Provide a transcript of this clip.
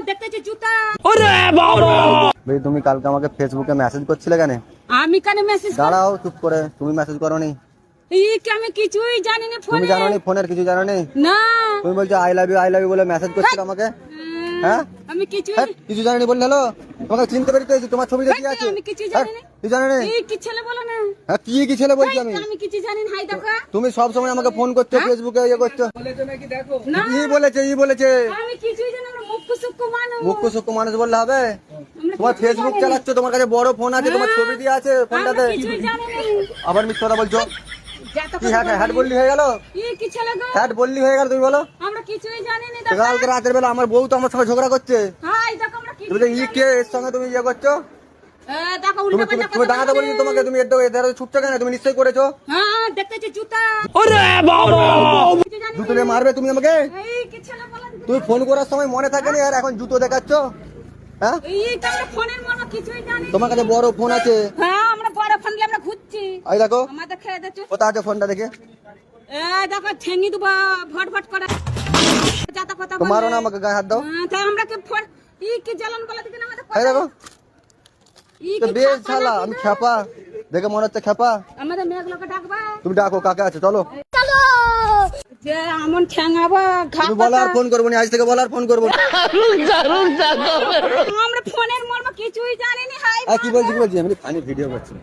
দেখতেছি জুতা। ভাই তুমি কালকে আমাকে ফেসবুকে মেসেজ করছিলে কেন? আমি কেন মেসেজ দাঁড়াও চুপ করে, তুমি মেসেজ করোনি? আমি কিছুই জানি না তুমি ফোনে। জানো নি? ফোনের কিছু জানো নি? না তুমি বলছো আই লাভ ইউ বলে মেসেজ করছিলে আমাকে। হ্যাঁ আমি কিছুই হ্যাঁ, কিছু জানি বললে হলো? তোমাকে চিনতে পেরেছি, তোমার ছবি দেখি আছে। আমি কিছুই হ্যাঁ, জানি না। কি জানো নি? কি ছেলে বলো না। হ্যাঁ, কি ছেলে বলছি আমি? আমি কিছু জানি না। হাই দেখো। তুমি সব সময় আমাকে ফোন করছো, ফেসবুকে ইয়ে করছো। না ই বলেছে আমি কিছুই জানি না। মুখ্য সুখ্য মানুষ। মুখ্য সূক্ষ্ম মানুষ বললে হবে? আমরা তোমার কিছুই ফেসবুক জানি না। চালাচ্ছ, তোমার কাছে বড় ফোন আছে, তোমার ছবি দিয়ে আছে ফোনটাতে। আমরা কিছুই জানি না। আবার মিথ্যা কথা বলছো। যত কি কথা হ্যাট বলো। হ্যাট বললি হয়ে গেল? কি ছেলে গো? হ্যাট বললি হয়ে গেল, তুমি বলো। আমরা কিছুই জানি না তো দাদা। কালকে রাতের বেলা আমার বউ তো আমার সঙ্গে ঝগড়া করছে। হাই দেখো আমরা তুমি কিছুই যে জানি কে এর সঙ্গে তুমি ইয়ে করছো? দেখো তুমি উল্টা তুমি পাল্টা তুমি কথা দাঁড়াতে বলিনি বলছে। তোমাকে, তুমি এর ছুটছো কেন? তুমি নিশ্চয়ই করেছো। হ্যাঁ দেখতেছি জুতা। কিছু জানি না। জুতো দিয়ে মারবে তুমি আমাকে? কি ছেলে বলো। তুমি ফোন করার সময় মনে থাকেনি আর এখন জুতো দেখাচ্ছ? হ্যাঁ, তো আমরা ফোনের মনে কিছুই জানি না। তোমার কাছে বড় ফোন আছে। হ্যাঁ আমরা বড় ফোন দিয়ে আমরা ঘুরছি। এই দেখো আমাদের খেয়ে দিচ্ছে। কোথা আছে ফোনটা দেখে। দেখো ঠেঙ্গি দেবো ভট ভট করে। যাতা কথা তো বলে। মারো না আমাকে, গায়ে হাত দাও। তা আমরা কি ফোন কি জ্বালান বলে দিকে আমাদের এই দেখো তো কি বেশ খাপা শালা, নাকি আমি না? খেপা দেখে মনে হচ্ছে খেপা। আমাদের মেয়েগুলোকে ডাকবা। তুমি ডাকো কাকে আছে, চলো। যে আমন ঠ্যাঙাবো ঘা তুমি বলো আর ফোন করবো না, আজ থেকে বলো আর ফোন করবো না। আমরা ফোনের মর্ম কিছুই জানি না। হাই কি বলছি আমি ফানি ভিডিও করছি।